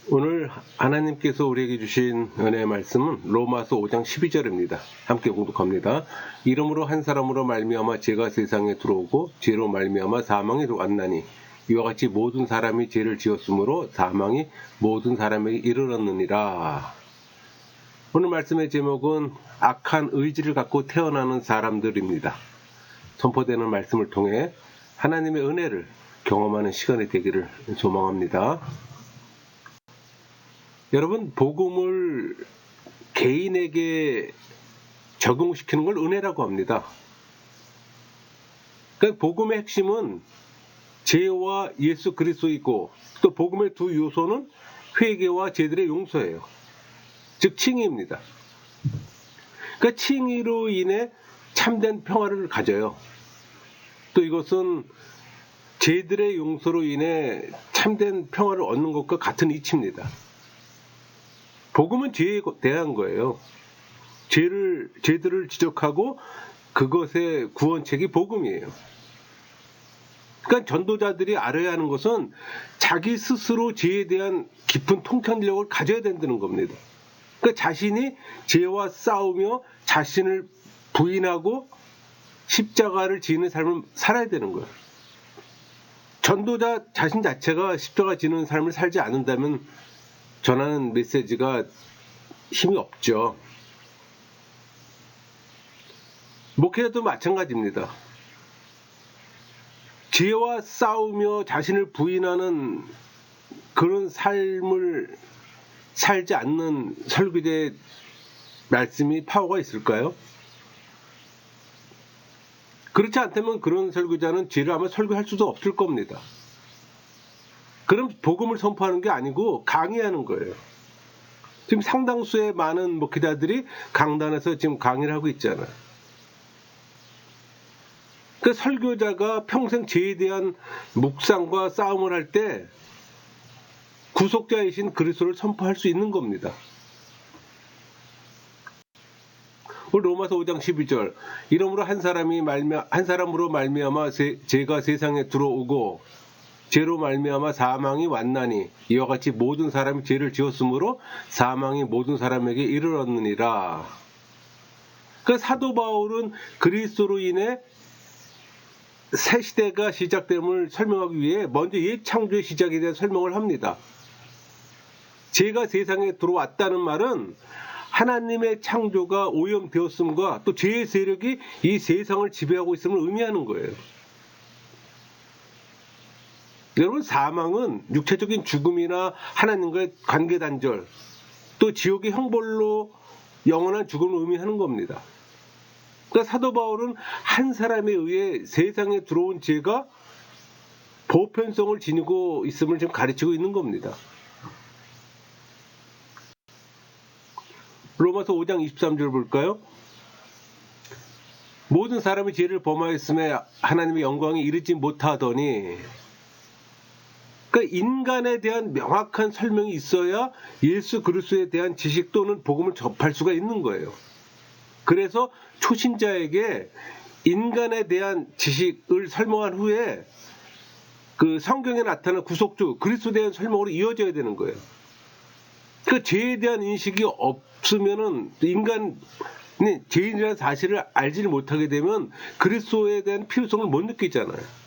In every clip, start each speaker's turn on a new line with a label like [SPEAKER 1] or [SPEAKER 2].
[SPEAKER 1] 오늘 하나님께서 우리에게 주신 은혜의 말씀은 로마서 5장 12절입니다. 함께 공독합니다. 이름으로 한 사람으로 말미암아 죄가 세상에 들어오고 죄로 말미암아 사망이 왔나니 이와 같이 모든 사람이 죄를 지었으므로 사망이 모든 사람에게 이르렀느니라. 오늘 말씀의 제목은 악한 의지를 갖고 태어나는 사람들입니다. 선포되는 말씀을 통해 하나님의 은혜를 경험하는 시간이 되기를 소망합니다. 여러분, 복음을 개인에게 적용시키는 걸 은혜라고 합니다. 그러니까 복음의 핵심은 죄와 예수 그리스도이고, 또 복음의 두 요소는 회개와 죄들의 용서예요. 즉 칭의입니다. 그러니까 칭의로 인해 참된 평화를 가져요. 또 이것은 죄들의 용서로 인해 참된 평화를 얻는 것과 같은 이치입니다. 복음은 죄에 대한 거예요. 죄들을 지적하고 그것의 구원책이 복음이에요. 그러니까 전도자들이 알아야 하는 것은 자기 스스로 죄에 대한 깊은 통찰력을 가져야 된다는 겁니다. 그러니까 자신이 죄와 싸우며 자신을 부인하고 십자가를 지는 삶을 살아야 되는 거예요. 전도자 자신 자체가 십자가 지는 삶을 살지 않는다면 전하는 메시지가 힘이 없죠. 목회자도 마찬가지입니다. 죄와 싸우며 자신을 부인하는 그런 삶을 살지 않는 설교자의 말씀이 파워가 있을까요? 그렇지 않다면 그런 설교자는 죄를 아마 설교할 수도 없을 겁니다. 그럼 복음을 선포하는 게 아니고 강의하는 거예요. 지금 상당수의 많은 목회자들이 강단에서 지금 강의를 하고 있잖아요. 그 설교자가 평생 죄에 대한 묵상과 싸움을 할 때 구속자이신 그리스도를 선포할 수 있는 겁니다. 오늘 로마서 5장 12절 이러므로 한 사람으로 말미암아 죄가 세상에 들어오고 죄로 말미암아 사망이 왔나니 이와 같이 모든 사람이 죄를 지었으므로 사망이 모든 사람에게 이르렀느니라. 그러니까 사도 바울은 그리스도로 인해 새 시대가 시작됨을 설명하기 위해 먼저 옛 창조의 시작에 대한 설명을 합니다. 죄가 세상에 들어왔다는 말은 하나님의 창조가 오염되었음과 또 죄의 세력이 이 세상을 지배하고 있음을 의미하는 거예요. 여러분, 사망은 육체적인 죽음이나 하나님과의 관계 단절, 또 지옥의 형벌로 영원한 죽음을 의미하는 겁니다. 그러니까 사도 바울은 한 사람에 의해 세상에 들어온 죄가 보편성을 지니고 있음을 지금 가르치고 있는 겁니다. 로마서 5장 23절 볼까요? 모든 사람이 죄를 범하였음에 하나님의 영광에 이르지 못하더니, 그러니까 인간에 대한 명확한 설명이 있어야 예수 그리스도에 대한 지식 또는 복음을 접할 수가 있는 거예요. 그래서 초신자에게 인간에 대한 지식을 설명한 후에 그 성경에 나타난 구속주 그리스도에 대한 설명으로 이어져야 되는 거예요. 그 죄에 대한 인식이 없으면은 인간이 죄인이라는 사실을 알지 못하게 되면 그리스도에 대한 필요성을 못 느끼잖아요.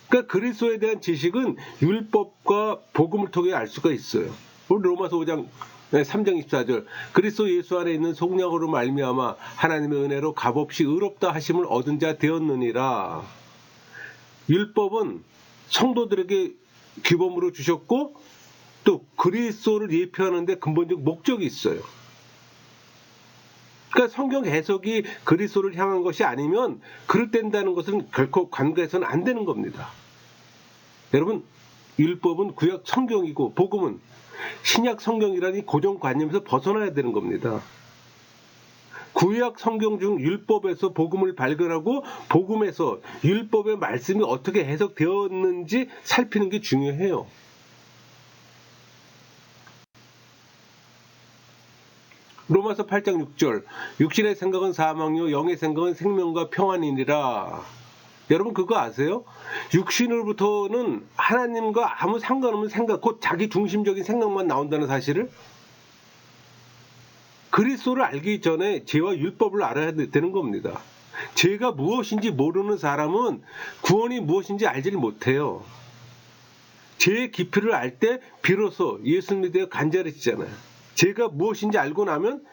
[SPEAKER 1] 그러니까 그리스도에 대한 지식은 율법과 복음을 통해 알 수가 있어요. 우리 로마서 5장 3장 24절 그리스도 예수 안에 있는 속량으로 말미암아 하나님의 은혜로 값없이 의롭다 하심을 얻은 자 되었느니라. 율법은 성도들에게 규범으로 주셨고 또 그리스도를 예표하는 데 근본적 목적이 있어요. 그러니까 성경 해석이 그리스도를 향한 것이 아니면 그릇된다는 것은 결코 간과해서는 안 되는 겁니다. 여러분, 율법은 구약 성경이고 복음은 신약 성경이라는 고정관념에서 벗어나야 되는 겁니다. 구약 성경 중 율법에서 복음을 발견하고 복음에서 율법의 말씀이 어떻게 해석되었는지 살피는 게 중요해요. 로마서 8장 6절 육신의 생각은 사망이요 영의 생각은 생명과 평안이니라. 여러분 그거 아세요? 육신으로부터는 하나님과 아무 상관없는 생각, 곧 자기 중심적인 생각만 나온다는 사실을, 그리스도를 알기 전에 죄와 율법을 알아야 되는 겁니다. 죄가 무엇인지 모르는 사람은 구원이 무엇인지 알지를 못해요. 죄의 깊이를 알 때 비로소 예수님에 대해 간절해지잖아요. 죄가 무엇인지 알고 나면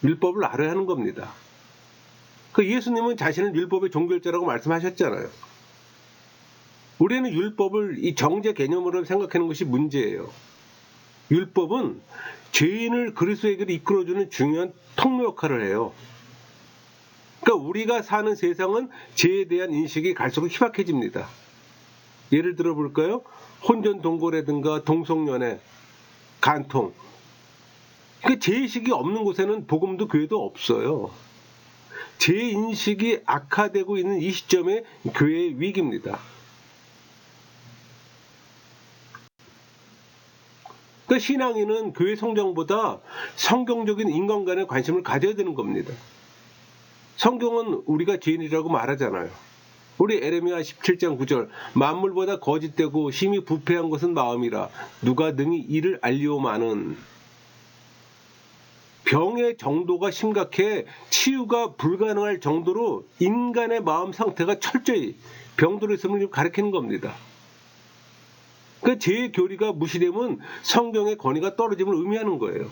[SPEAKER 1] 율법을 알아야 하는 겁니다. 그 예수님은 자신을 율법의 종결자라고 말씀하셨잖아요. 우리는 율법을 이 정죄 개념으로 생각하는 것이 문제예요. 율법은 죄인을 그리스도에게로 이끌어주는 중요한 통로 역할을 해요. 그러니까 우리가 사는 세상은 죄에 대한 인식이 갈수록 희박해집니다. 예를 들어 볼까요? 혼전동거라든가 동성연애, 간통. 그러니까 죄의식이 없는 곳에는 복음도 교회도 없어요. 죄인식이 악화되고 있는 이 시점에 교회의 위기입니다. 그러니까 신앙인은 교회 성장보다 성경적인 인간관에 관심을 가져야 되는 겁니다. 성경은 우리가 죄인이라고 말하잖아요. 우리 에레미야 17장 9절 만물보다 거짓되고 심히 부패한 것은 마음이라 누가 능히 이를 알리오마는. 병의 정도가 심각해 치유가 불가능할 정도로 인간의 마음 상태가 철저히 병들어 있음을 가리키는 겁니다. 그 죄의 교리가 무시되면 성경의 권위가 떨어짐을 의미하는 거예요.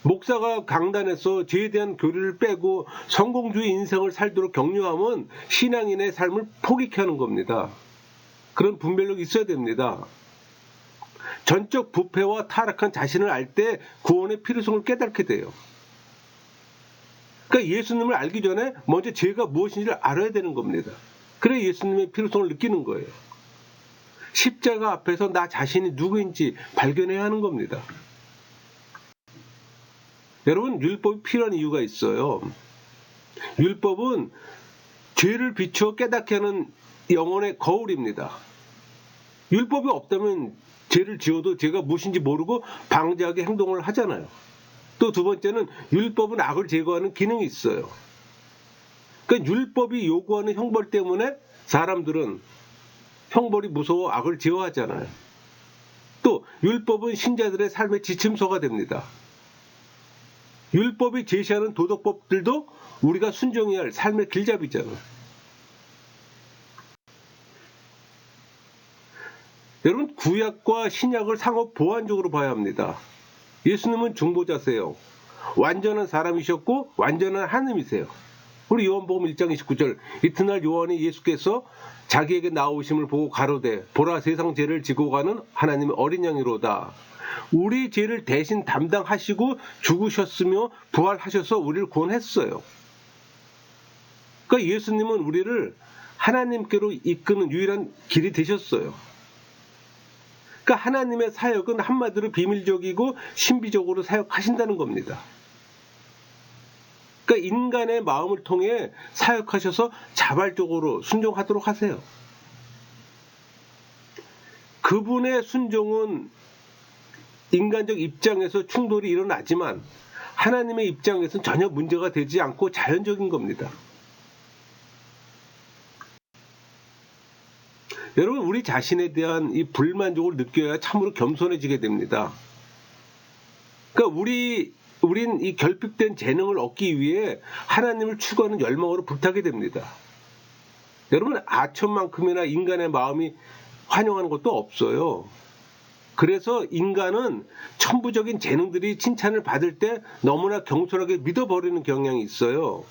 [SPEAKER 1] 목사가 강단에서 죄에 대한 교리를 빼고 성공주의 인생을 살도록 격려하면 신앙인의 삶을 포기케 하는 겁니다. 그런 분별력이 있어야 됩니다. 전적 부패와 타락한 자신을 알 때 구원의 필요성을 깨닫게 돼요. 그러니까 예수님을 알기 전에 먼저 죄가 무엇인지를 알아야 되는 겁니다. 그래 예수님의 필요성을 느끼는 거예요. 십자가 앞에서 나 자신이 누구인지 발견해야 하는 겁니다. 여러분 율법이 필요한 이유가 있어요. 율법은 죄를 비추어 깨닫게 하는 영혼의 거울입니다. 율법이 없다면 죄를 지어도 죄가 무엇인지 모르고 방지하게 행동을 하잖아요. 또 두 번째는 율법은 악을 제거하는 기능이 있어요. 그러니까 율법이 요구하는 형벌 때문에 사람들은 형벌이 무서워 악을 제어하잖아요. 또 율법은 신자들의 삶의 지침서가 됩니다. 율법이 제시하는 도덕법들도 우리가 순종해야 할 삶의 길잡이잖아요. 여러분 구약과 신약을 상호 보완적으로 봐야 합니다. 예수님은 중보자세요. 완전한 사람이셨고 완전한 하나님이세요. 우리 요한복음 1장 29절 이튿날 요한이 예수께서 자기에게 나오심을 보고 가로되 보라 세상 죄를 지고 가는 하나님의 어린 양이로다. 우리 죄를 대신 담당하시고 죽으셨으며 부활하셔서 우리를 구원했어요. 그러니까 예수님은 우리를 하나님께로 이끄는 유일한 길이 되셨어요. 그러니까 하나님의 사역은 한마디로 비밀적이고 신비적으로 사역하신다는 겁니다. 그러니까 인간의 마음을 통해 사역하셔서 자발적으로 순종하도록 하세요. 그분의 순종은 인간적 입장에서 충돌이 일어나지만 하나님의 입장에서는 전혀 문제가 되지 않고 자연적인 겁니다. 여러분 우리 자신에 대한 이 불만족을 느껴야 참으로 겸손해지게 됩니다. 그러니까 우린 이 결핍된 재능을 얻기 위해 하나님을 추구하는 열망으로 불타게 됩니다. 여러분 아첨만큼이나 인간의 마음이 환영하는 것도 없어요. 그래서 인간은 천부적인 재능들이 칭찬을 받을 때 너무나 경솔하게 믿어버리는 경향이 있어요.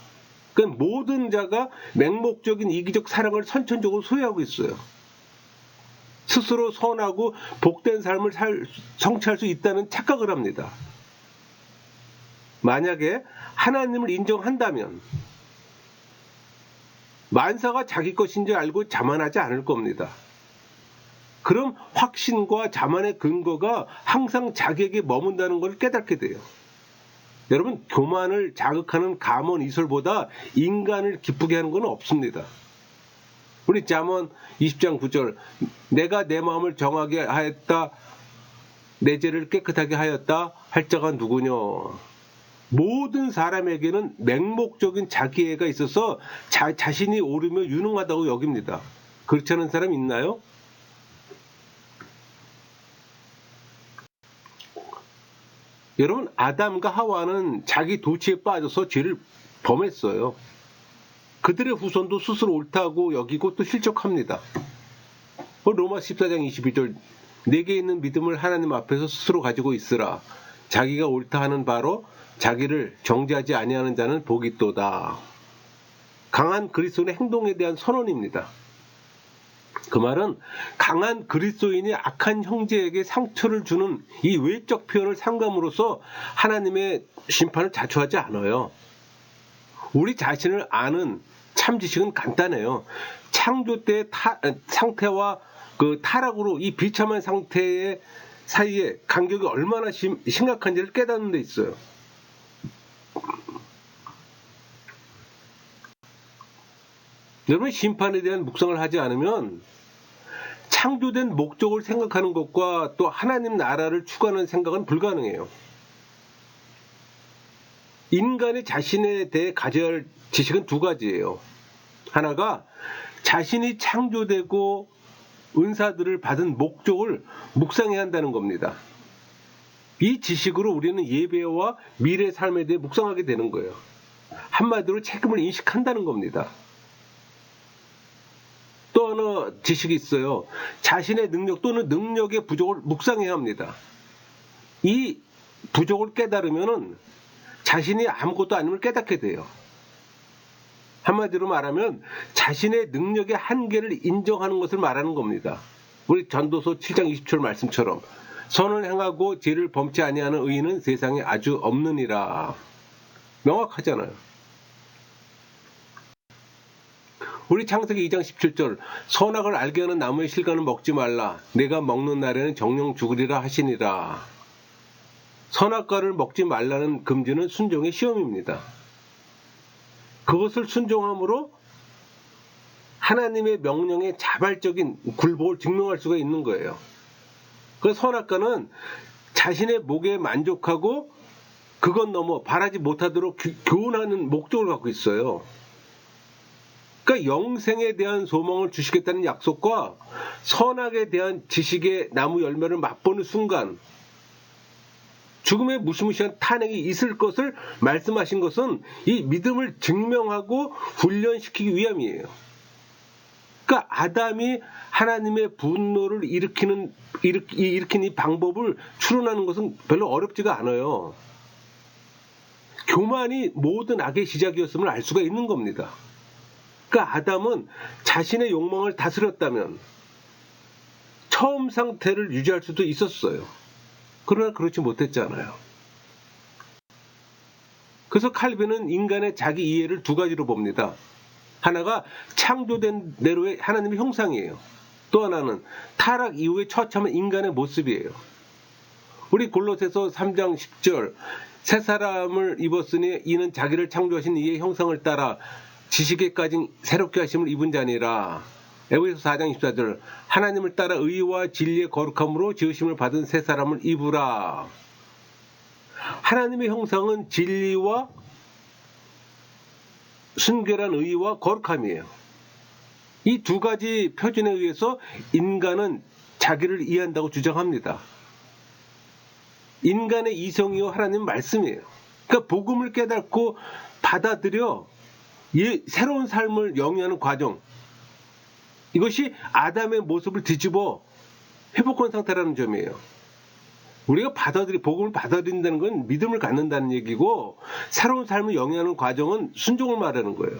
[SPEAKER 1] 그러니까 모든 자가 맹목적인 이기적 사랑을 선천적으로 소유하고 있어요. 스스로 선하고 복된 삶을 성취할 수 있다는 착각을 합니다. 만약에 하나님을 인정한다면 만사가 자기 것인 줄 알고 자만하지 않을 겁니다. 그럼 확신과 자만의 근거가 항상 자기에게 머문다는 걸 깨닫게 돼요. 여러분 교만을 자극하는 감언 이설보다 인간을 기쁘게 하는 건 없습니다. 우리 잠언 20장 9절 내가 내 마음을 정하게 하였다 내 죄를 깨끗하게 하였다 할 자가 누구냐. 모든 사람에게는 맹목적인 자기애가 있어서 자신이 옳으며 유능하다고 여깁니다. 그렇지 않은 사람 있나요? 여러분, 아담과 하와는 자기 도취에 빠져서 죄를 범했어요. 그들의 후손도 스스로 옳다고 여기고 또 실족합니다. 로마 14장 22절, 내게 있는 믿음을 하나님 앞에서 스스로 가지고 있으라. 자기가 옳다 하는 바로 자기를 정죄하지 아니하는 자는 복이 있도다. 강한 그리스도인의 행동에 대한 선언입니다. 그 말은 강한 그리스도인이 악한 형제에게 상처를 주는 이 외적 표현을 삼감으로써 하나님의 심판을 자초하지 않아요. 우리 자신을 아는 참 지식은 간단해요. 창조 때의 상태와 그 타락으로 이 비참한 상태의 사이에 간격이 얼마나 심각한지를 깨닫는 데 있어요. 여러분, 심판에 대한 묵상을 하지 않으면 창조된 목적을 생각하는 것과 또 하나님 나라를 추구하는 생각은 불가능해요. 인간이 자신에 대해 가져야 할 지식은 두 가지예요. 하나가 자신이 창조되고 은사들을 받은 목적을 묵상해야 한다는 겁니다. 이 지식으로 우리는 예배와 미래 삶에 대해 묵상하게 되는 거예요. 한마디로 책임을 인식한다는 겁니다. 또 하나 지식이 있어요. 자신의 능력 또는 능력의 부족을 묵상해야 합니다. 이 부족을 깨달으면 자신이 아무것도 아님을 깨닫게 돼요. 한마디로 말하면 자신의 능력의 한계를 인정하는 것을 말하는 겁니다. 우리 전도서 7장 20절 말씀처럼 선을 행하고 죄를 범치 아니하는 의인은 세상에 아주 없느니라. 명확하잖아요. 우리 창세기 2장 17절, 선악을 알게 하는 나무의 실과는 먹지 말라. 내가 먹는 날에는 정령 죽으리라 하시니라. 선악과를 먹지 말라는 금지는 순종의 시험입니다. 그것을 순종함으로 하나님의 명령의 자발적인 굴복을 증명할 수가 있는 거예요. 그 선악과는 자신의 목에 만족하고 그것 넘어 바라지 못하도록 교훈하는 목적을 갖고 있어요. 그러니까 영생에 대한 소망을 주시겠다는 약속과 선악에 대한 지식의 나무 열매를 맛보는 순간 죽음의 무시무시한 탄핵이 있을 것을 말씀하신 것은 이 믿음을 증명하고 훈련시키기 위함이에요. 그러니까 아담이 하나님의 분노를 일으킨 이 방법을 추론하는 것은 별로 어렵지가 않아요. 교만이 모든 악의 시작이었음을 알 수가 있는 겁니다. 그러니까 아담은 자신의 욕망을 다스렸다면 처음 상태를 유지할 수도 있었어요. 그러나 그렇지 못했잖아요. 그래서 칼빈은 인간의 자기 이해를 두 가지로 봅니다. 하나가 창조된 대로의 하나님의 형상이에요. 또 하나는 타락 이후에 처참한 인간의 모습이에요. 우리 골로새서 3장 10절, 새 사람을 입었으니 이는 자기를 창조하신 이의 형상을 따라 지식에까지 새롭게 하심을 입은 자니라. 에베소서 4장 24절, 하나님을 따라 의와 진리의 거룩함으로 지으심을 받은 새 사람을 입으라. 하나님의 형상은 진리와 순결한 의와 거룩함이에요. 이 두 가지 표준에 의해서 인간은 자기를 이해한다고 주장합니다. 인간의 이성이요 하나님 말씀이에요. 그러니까 복음을 깨닫고 받아들여 새로운 삶을 영위하는 과정, 이것이 아담의 모습을 뒤집어 회복한 상태라는 점이에요. 우리가 복음을 받아들인다는 건 믿음을 갖는다는 얘기고, 새로운 삶을 영위하는 과정은 순종을 말하는 거예요.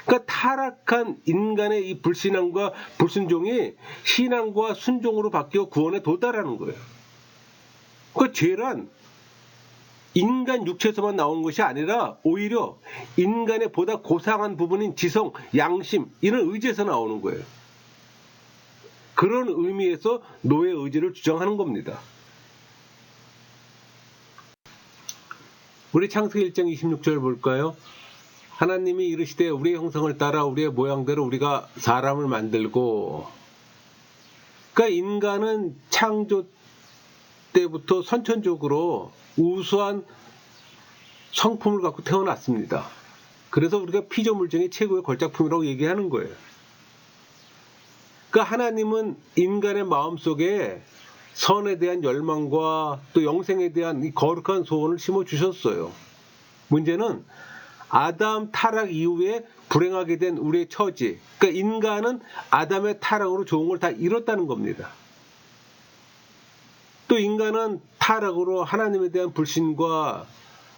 [SPEAKER 1] 그러니까 타락한 인간의 이 불신앙과 불순종이 신앙과 순종으로 바뀌어 구원에 도달하는 거예요. 그러니까 죄란 인간 육체에서만 나온 것이 아니라 오히려 인간의 보다 고상한 부분인 지성, 양심, 이런 의지에서 나오는 거예요. 그런 의미에서 노예 의지를 주장하는 겁니다. 우리 창세기 1장 26절 볼까요? 하나님이 이르시되 우리의 형상을 따라 우리의 모양대로 우리가 사람을 만들고. 그러니까 인간은 창조 때부터 선천적으로 우수한 성품을 갖고 태어났습니다. 그래서 우리가 피조물중에 최고의 걸작품이라고 얘기하는 거예요. 그러니까 하나님은 인간의 마음속에 선에 대한 열망과 또 영생에 대한 이 거룩한 소원을 심어주셨어요. 문제는 아담 타락 이후에 불행하게 된 우리의 처지, 그러니까 인간은 아담의 타락으로 좋은 걸 다 잃었다는 겁니다. 또 인간은 타락으로 하나님에 대한 불신과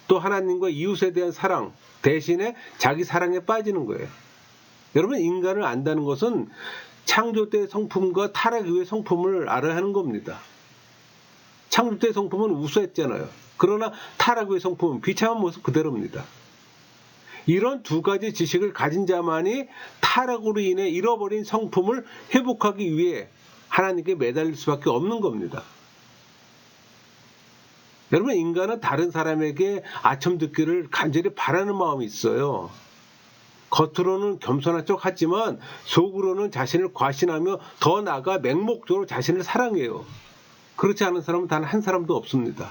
[SPEAKER 1] 또 하나님과 이웃에 대한 사랑 대신에 자기 사랑에 빠지는 거예요. 여러분, 인간을 안다는 것은 창조 때의 성품과 타락 이후의 성품을 알아야 하는 겁니다. 창조 때의 성품은 우수했잖아요. 그러나 타락 이후의 성품은 비참한 모습 그대로입니다. 이런 두 가지 지식을 가진 자만이 타락으로 인해 잃어버린 성품을 회복하기 위해 하나님께 매달릴 수밖에 없는 겁니다. 여러분, 인간은 다른 사람에게 아첨 듣기를 간절히 바라는 마음이 있어요. 겉으로는 겸손한 척 하지만 속으로는 자신을 과신하며 더 나아가 맹목적으로 자신을 사랑해요. 그렇지 않은 사람은 단 한 사람도 없습니다.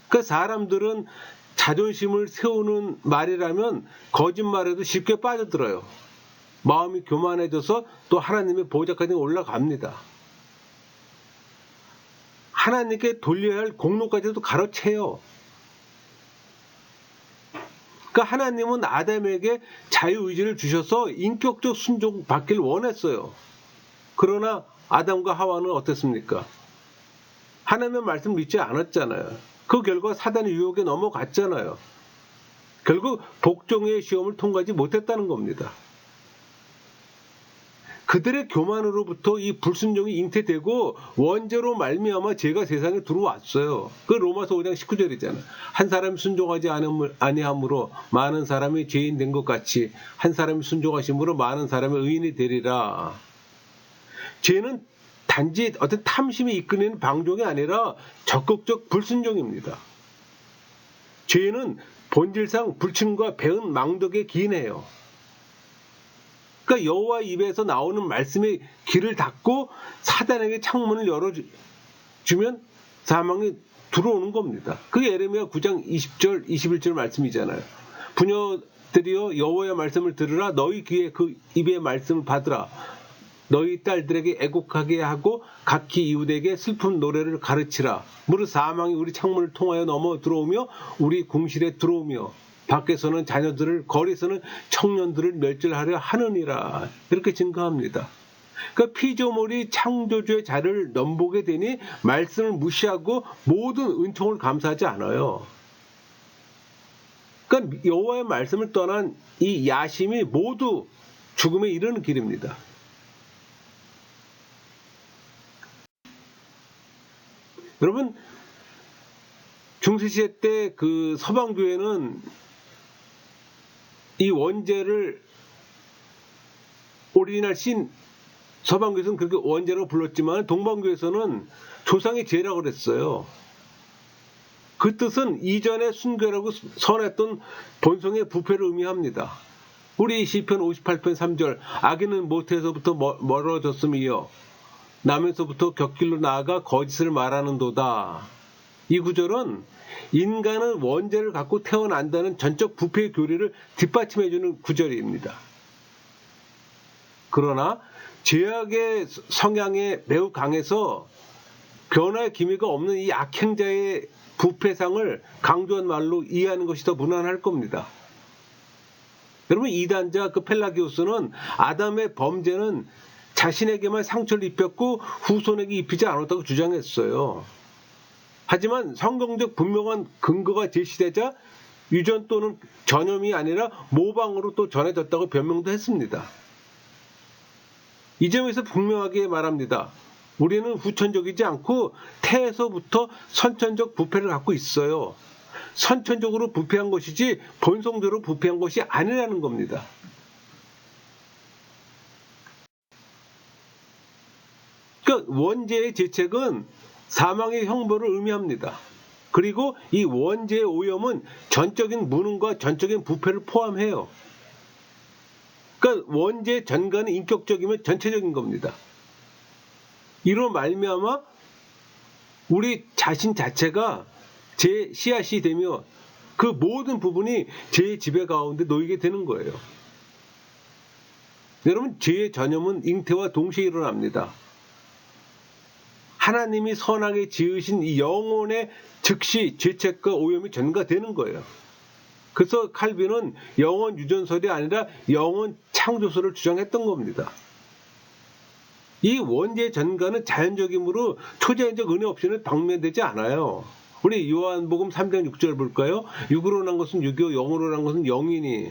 [SPEAKER 1] 그 사람들은 자존심을 세우는 말이라면 거짓말에도 쉽게 빠져들어요. 마음이 교만해져서 또 하나님의 보좌까지 올라갑니다. 하나님께 돌려야 할 공로까지도 가로채요. 그러니까 하나님은 아담에게 자유의지를 주셔서 인격적 순종 받길 원했어요. 그러나 아담과 하와는 어땠습니까? 하나님의 말씀 믿지 않았잖아요. 그 결과 사단의 유혹에 넘어갔잖아요. 결국 복종의 시험을 통과하지 못했다는 겁니다. 그들의 교만으로부터 이 불순종이 잉태되고 원죄로 말미암아 죄가 세상에 들어왔어요. 그 로마서 5장 19절이잖아요. 한 사람이 순종하지 아니함으로 많은 사람이 죄인 된 것 같이 한 사람이 순종하심으로 많은 사람이 의인이 되리라. 죄는 단지 어떤 탐심이 이끌리는 방종이 아니라 적극적 불순종입니다. 죄는 본질상 불신과 배은 망덕에 기인해요. 그러니까 여호와 입에서 나오는 말씀의 길을 닫고 사단에게 창문을 열어주면 사망이 들어오는 겁니다. 그게 예레미야 9장 20절, 21절 말씀이잖아요. 부녀들이여 여호와의 말씀을 들으라. 너희 귀에 그 입의 말씀을 받으라. 너희 딸들에게 애곡하게 하고 각기 이웃에게 슬픈 노래를 가르치라. 무릇 사망이 우리 창문을 통하여 넘어 들어오며 우리 궁실에 들어오며 밖에서는 자녀들을 거리에서는 청년들을 멸절하려 하느니라. 이렇게 증거합니다. 그러니까 피조물이 창조주의 자를 넘보게 되니 말씀을 무시하고 모든 은총을 감사하지 않아요. 그러니까 여호와의 말씀을 떠난 이 야심이 모두 죽음에 이르는 길입니다. 여러분, 중세시대 때 그 서방교회는 이 원죄를 오리지널 신, 서방교에서는 그렇게 원죄라고 불렀지만 동방교에서는 조상의 죄라고 그랬어요. 그 뜻은 이전에 순결하고 선했던 본성의 부패를 의미합니다. 우리 시편 58편 3절 악인은 모태에서부터 멀어졌음이요 남에서부터 곁길로 나아가 거짓을 말하는도다. 이 구절은 인간은 원죄를 갖고 태어난다는 전적 부패의 교리를 뒷받침해주는 구절입니다. 그러나 죄악의 성향에 매우 강해서 변화의 기미가 없는 이 악행자의 부패상을 강조한 말로 이해하는 것이 더 무난할 겁니다. 여러분, 이단자 그 펠라기오스는 아담의 범죄는 자신에게만 상처를 입혔고 후손에게 입히지 않았다고 주장했어요. 하지만 성경적 분명한 근거가 제시되자 유전 또는 전염이 아니라 모방으로 또 전해졌다고 변명도 했습니다. 이 점에서 분명하게 말합니다. 우리는 후천적이지 않고 태에서부터 선천적 부패를 갖고 있어요. 선천적으로 부패한 것이지 본성대로 부패한 것이 아니라는 겁니다. 그러니까 원죄의 죄책은 사망의 형벌을 의미합니다. 그리고 이 원죄의 오염은 전적인 무능과 전적인 부패를 포함해요. 그러니까 원죄의 전가는 인격적이면 전체적인 겁니다. 이로 말미암아 우리 자신 자체가 제 씨앗이 되며 그 모든 부분이 제 지배 가운데 놓이게 되는 거예요. 여러분, 죄의 전염은 잉태와 동시에 일어납니다. 하나님이 선하게 지으신 이 영혼의 즉시 죄책과 오염이 전가되는 거예요. 그래서 칼빈은 영혼 유전설이 아니라 영혼 창조설을 주장했던 겁니다. 이 원죄 전가는 자연적이므로 초자연적 은혜 없이는 방면되지 않아요. 우리 요한복음 3장 6절 볼까요? 육으로 난 것은 육이요 영으로 난 것은 영이니,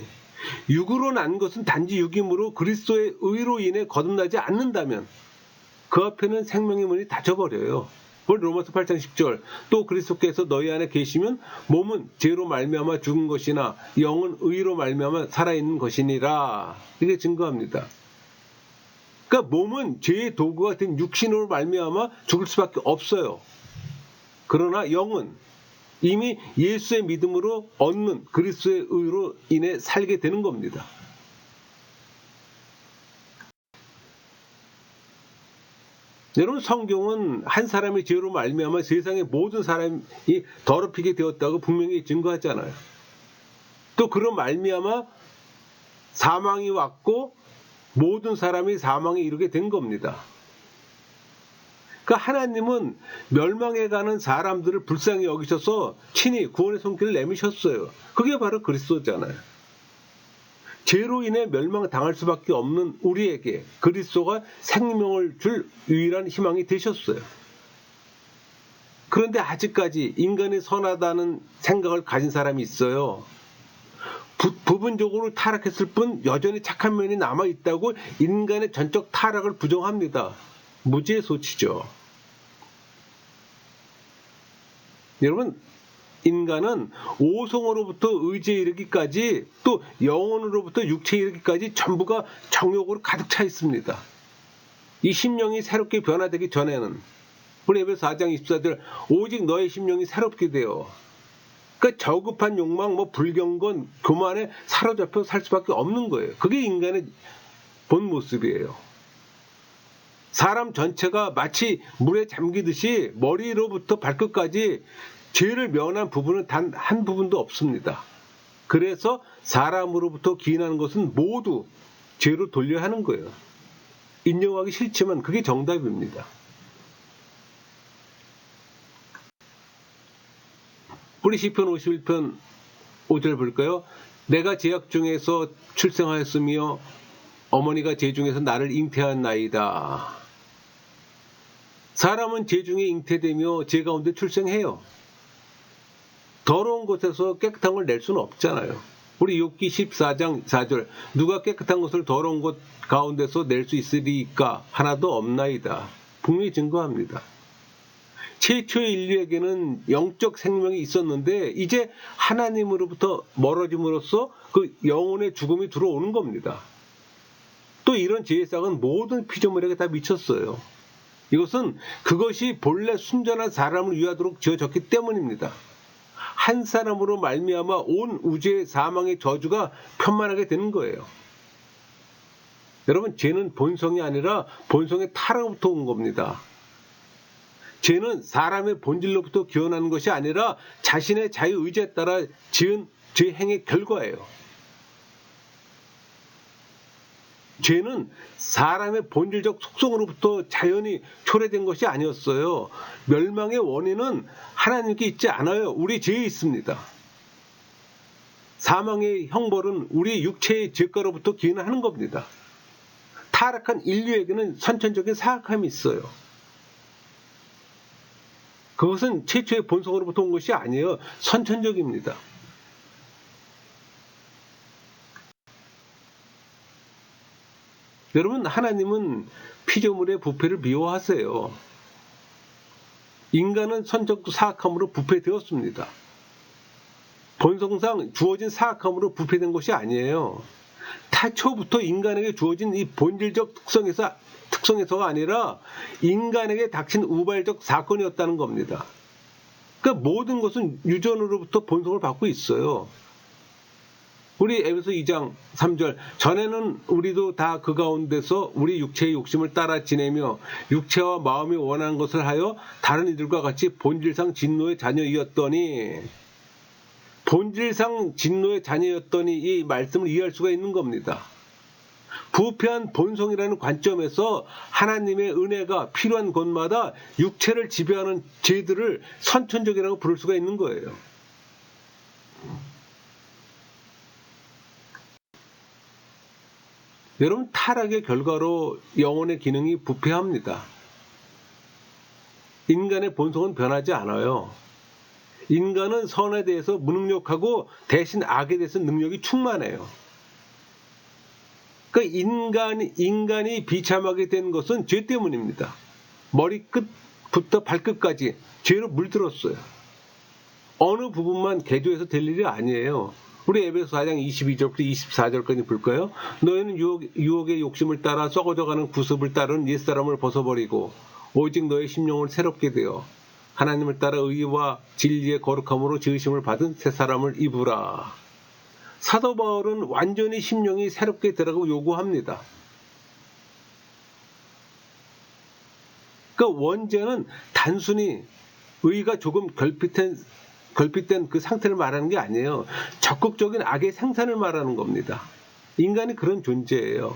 [SPEAKER 1] 육으로 난 것은 단지 육이므로 그리스도의 의로 인해 거듭나지 않는다면 그 앞에는 생명의 문이 닫혀버려요. 로마서 8장 10절, 또 그리스도께서 너희 안에 계시면 몸은 죄로 말미암아 죽은 것이나 영은 의로 말미암아 살아있는 것이니라. 이게 증거합니다. 그러니까 몸은 죄의 도구가 된 육신으로 말미암아 죽을 수밖에 없어요. 그러나 영은 이미 예수의 믿음으로 얻는 그리스도의 의로 인해 살게 되는 겁니다. 여러분, 성경은 한 사람의 죄로 말미암아 세상의 모든 사람이 더럽히게 되었다고 분명히 증거하잖아요. 또 그런 말미암아 사망이 왔고 모든 사람이 사망에 이르게 된 겁니다. 그러니까 하나님은 멸망해가는 사람들을 불쌍히 여기셔서 친히 구원의 손길을 내미셨어요. 그게 바로 그리스도잖아요. 죄로 인해 멸망당할 수밖에 없는 우리에게 그리스도가 생명을 줄 유일한 희망이 되셨어요. 그런데 아직까지 인간이 선하다는 생각을 가진 사람이 있어요. 부분적으로 타락했을 뿐 여전히 착한 면이 남아있다고 인간의 전적 타락을 부정합니다. 무지의 소치죠. 여러분, 인간은 오성으로부터 의지에 이르기까지 또 영혼으로부터 육체에 이르기까지 전부가 정욕으로 가득 차 있습니다. 이 심령이 새롭게 변화되기 전에는 우리 에베소 4장 24절, 오직 너의 심령이 새롭게 되어, 그러니까 저급한 욕망, 불경건, 교만에 사로잡혀 살 수밖에 없는 거예요. 그게 인간의 본 모습이에요. 사람 전체가 마치 물에 잠기듯이 머리로부터 발끝까지 죄를 면한 부분은 단 한 부분도 없습니다. 그래서 사람으로부터 기인하는 것은 모두 죄로 돌려야 하는 거예요. 인정하기 싫지만 그게 정답입니다. 우리 시편 51편 5절 볼까요? 내가 제약 중에서 출생하였으며 어머니가 제 중에서 나를 잉태하였나이다. 사람은 제 중에 잉태되며 제 가운데 출생해요. 더러운 곳에서 깨끗한 걸 낼 수는 없잖아요. 우리 욥기 14장 4절, 누가 깨끗한 것을 더러운 곳 가운데서 낼 수 있으리까? 하나도 없나이다. 분명히 증거합니다. 최초의 인류에게는 영적 생명이 있었는데 이제 하나님으로부터 멀어짐으로써 그 영혼의 죽음이 들어오는 겁니다. 또 이런 죄의 싹은 모든 피조물에게 다 미쳤어요. 이것은 그것이 본래 순전한 사람을 위하도록 지어졌기 때문입니다. 한 사람으로 말미암아 온 우주의 사망의 저주가 편만하게 되는 거예요. 여러분, 죄는 본성이 아니라 본성의 타락부터 온 겁니다. 죄는 사람의 본질로부터 기원하는 것이 아니라 자신의 자유의지에 따라 지은 죄 행의 결과예요. 죄는 사람의 본질적 속성으로부터 자연히 초래된 것이 아니었어요. 멸망의 원인은 하나님께 있지 않아요. 우리 죄에 있습니다. 사망의 형벌은 우리 육체의 죄가로부터 기인하는 겁니다. 타락한 인류에게는 선천적인 사악함이 있어요. 그것은 최초의 본성으로부터 온 것이 아니에요. 선천적입니다. 여러분, 하나님은 피조물의 부패를 미워하세요. 인간은 선적 사악함으로 부패되었습니다. 본성상 주어진 사악함으로 부패된 것이 아니에요. 타초부터 인간에게 주어진 이 본질적 특성에서가 아니라 인간에게 닥친 우발적 사건이었다는 겁니다. 그러니까 모든 것은 유전으로부터 본성을 받고 있어요. 우리 에베소 2장 3절 전에는 우리도 다 그 가운데서 우리 육체의 욕심을 따라 지내며 육체와 마음이 원하는 것을 하여 다른 이들과 같이 본질상 진노의 자녀이었더니 본질상 진노의 자녀였더니 이 말씀을 이해할 수가 있는 겁니다. 부패한 본성이라는 관점에서 하나님의 은혜가 필요한 곳마다 육체를 지배하는 죄들을 선천적이라고 부를 수가 있는 거예요. 여러분, 타락의 결과로 영혼의 기능이 부패합니다. 인간의 본성은 변하지 않아요. 인간은 선에 대해서 무능력하고 대신 악에 대해서 능력이 충만해요. 인간이 비참하게 된 것은 죄 때문입니다. 머리끝부터 발끝까지 죄로 물들었어요. 어느 부분만 개조해서 될 일이 아니에요. 우리 에베소 4장 22절부터 24절까지 볼까요? 너희는 유혹의 욕심을 따라 썩어져가는 구습을 따른 옛사람을 벗어버리고 오직 너의 심령을 새롭게 되어 하나님을 따라 의와 진리의 거룩함으로 지으심을 받은 새 사람을 입으라. 사도 바울은 완전히 심령이 새롭게 되라고 요구합니다. 그러니까 원죄는 단순히 의가 조금 결핍된 그 상태를 말하는 게 아니에요. 적극적인 악의 생산을 말하는 겁니다. 인간이 그런 존재예요.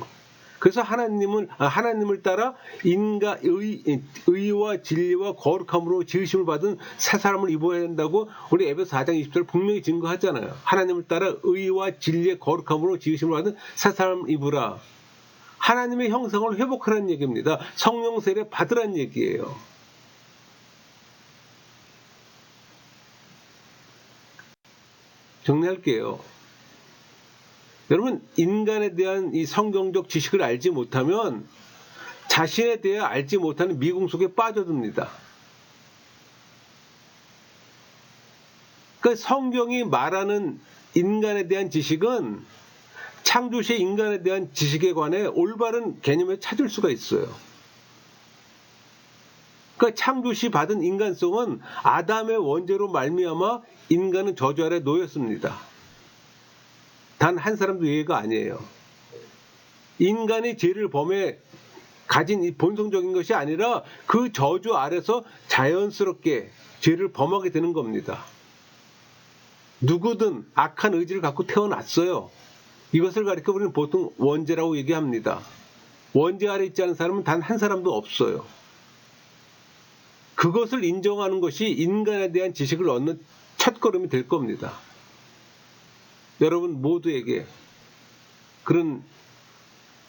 [SPEAKER 1] 그래서 하나님을 따라 의와 진리와 거룩함으로 지으심을 받은 새 사람을 입어야 한다고 우리 에베소 4장 20절 분명히 증거하잖아요. 하나님을 따라 의와 진리의 거룩함으로 지으심을 받은 새 사람을 입으라. 하나님의 형상을 회복하라는 얘기입니다. 성령 세례 받으라는 얘기예요. 정리할게요. 여러분, 인간에 대한 이 성경적 지식을 알지 못하면 자신에 대해 알지 못하는 미궁 속에 빠져듭니다. 그러니까 성경이 말하는 인간에 대한 지식은 창조시의 인간에 대한 지식에 관해 올바른 개념을 찾을 수가 있어요. 그러니까 창조시 받은 인간성은 아담의 원죄로 말미암아 인간은 저주 아래 놓였습니다. 단 한 사람도 예외가 아니에요. 인간이 죄를 범해 가진 이 본성적인 것이 아니라 그 저주 아래서 자연스럽게 죄를 범하게 되는 겁니다. 누구든 악한 의지를 갖고 태어났어요. 이것을 가리켜 우리는 보통 원죄라고 얘기합니다. 원죄 아래 있지 않은 사람은 단 한 사람도 없어요. 그것을 인정하는 것이 인간에 대한 지식을 얻는 첫걸음이 될 겁니다. 여러분 모두에게 그런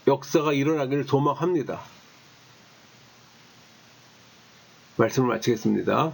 [SPEAKER 1] 역사가 일어나기를 소망합니다. 말씀을 마치겠습니다.